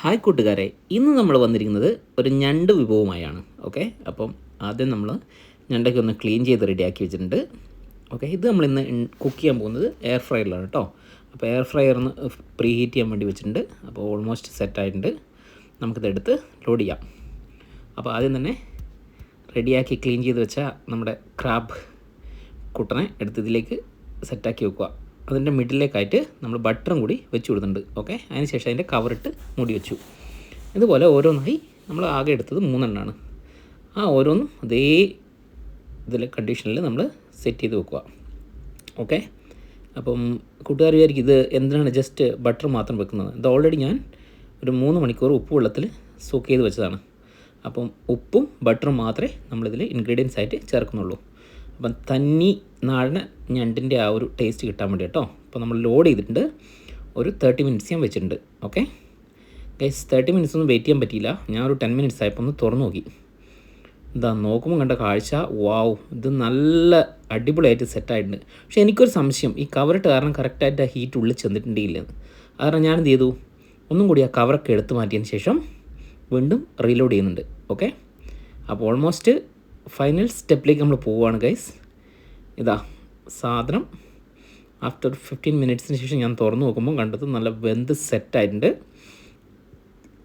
Hi കൂട്ടുകാരെ, ഇന്ന് നമ്മൾ വന്നിരിക്കുന്നത് ഒരു ഞണ്ട് വിഭവമായാണ്. ഓക്കെ, അപ്പം ആദ്യം നമ്മൾ ഞണ്ടൊക്കെ ഒന്ന് ക്ലീൻ ചെയ്ത് റെഡിയാക്കി വെച്ചിട്ടുണ്ട്. ഓക്കെ, ഇത് നമ്മളിന്ന് കുക്ക് ചെയ്യാൻ പോകുന്നത് എയർ ഫ്രയറിലാണ് കേട്ടോ. അപ്പോൾ എയർ ഫ്രയറിന്ന് പ്രീ ഹീറ്റ് ചെയ്യാൻ വേണ്ടി വെച്ചിട്ടുണ്ട്. അപ്പോൾ ഓൾമോസ്റ്റ് സെറ്റായിട്ടുണ്ട്. നമുക്കിതെടുത്ത് ലോഡ് ചെയ്യാം. അപ്പോൾ ആദ്യം തന്നെ റെഡിയാക്കി ക്ലീൻ ചെയ്ത് വെച്ച നമ്മുടെ ക്രാബ് കുട്ടനെ എടുത്ത് ഇതിലേക്ക് സെറ്റാക്കി വെക്കുക. അതിൻ്റെ മിഡിലേക്കായിട്ട് നമ്മൾ ബട്ടറും കൂടി വെച്ച് കൊടുക്കുന്നുണ്ട്. ഓക്കെ, അതിന് ശേഷം അതിൻ്റെ കവറിട്ട് മൂടി വെച്ചു. ഇതുപോലെ ഓരോന്നായി നമ്മൾ ആകെ എടുത്തത് 3 എണ്ണമാണ്. ആ ഓരോന്നും അതേ കണ്ടീഷനിൽ നമ്മൾ സെറ്റ് ചെയ്ത് വെക്കുക. ഓക്കെ, അപ്പം കൂട്ടുകാർ വിചാരിക്കും ഇത് എന്തിനാണ് ജസ്റ്റ് ബട്ടർ മാത്രം വെക്കുന്നത്. ഇത് ഓൾറെഡി ഞാൻ ഒരു 3 മണിക്കൂർ ഉപ്പ് വെള്ളത്തിൽ സോക്ക് ചെയ്ത് വെച്ചതാണ്. അപ്പം ഉപ്പും ബട്ടറും മാത്രമേ നമ്മളിതിൽ ഇൻഗ്രീഡിയൻസ് ആയിട്ട് ചേർക്കുന്നുള്ളൂ. അപ്പം തന്നി നാടൻ ഞണ്ടിൻ്റെ ആ ഒരു ടേസ്റ്റ് കിട്ടാൻ വേണ്ടി കേട്ടോ. അപ്പോൾ നമ്മൾ ലോഡ് ചെയ്തിട്ടുണ്ട്. ഒരു 30 മിനിറ്റ്സ് ഞാൻ വെച്ചിട്ടുണ്ട്. ഓക്കെ ഗൈസ്, 30 മിനിറ്റ്സ് ഒന്നും വെയിറ്റ് ചെയ്യാൻ പറ്റിയില്ല. ഞാൻ ഒരു 10 മിനിറ്റ്സ് ആയപ്പോൾ ഒന്ന് തുറന്നു നോക്കി. എന്താ നോക്കുമ്പോൾ കണ്ട കാഴ്ച, വാവ്, ഇത് നല്ല അടിപൊളിയായിട്ട് സെറ്റായിട്ടുണ്ട്. പക്ഷേ എനിക്കൊരു സംശയം, ഈ കവറിട്ട് കാരണം കറക്റ്റായിട്ട് ആ ഹീറ്റ് ഉള്ളിൽ ചെന്നിട്ടുണ്ടെങ്കിലെന്ന്. കാരണം ഞാൻ എന്ത് ചെയ്തു, ഒന്നും കൂടി ആ കവറൊക്കെ എടുത്ത് മാറ്റിയതിന് ശേഷം വീണ്ടും റീലോഡ് ചെയ്യുന്നുണ്ട്. ഓക്കെ, അപ്പോൾ ഓൾമോസ്റ്റ് ഫൈനൽ സ്റ്റെപ്പിലേക്ക് നമ്മൾ പോവുകയാണ് ഗൈസ്. ഇതാ സാധനം ആഫ്റ്റർ 15 മിനിറ്റ്സിന് ശേഷം ഞാൻ തുറന്നു നോക്കുമ്പോൾ കണ്ടത് നല്ല വെന്ത് സെറ്റായിട്ടുണ്ട്.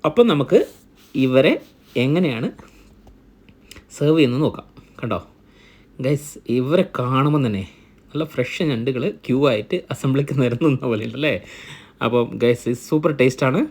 അപ്പം നമുക്ക് ഇവരെ എങ്ങനെയാണ് സെർവ് ചെയ്യുന്നത് നോക്കാം. കണ്ടോ ഗൈസ്, ഇവരെ കാണുമ്പോൾ തന്നെ നല്ല ഫ്രഷ് ഞണ്ടുകൾ ക്യൂ ആയിട്ട് അസംബ്ലിക്ക് നിരന്നുന്ന പോലെ ഉണ്ടല്ലേ. അപ്പം ഗൈസ്, സൂപ്പർ ടേസ്റ്റാണ്.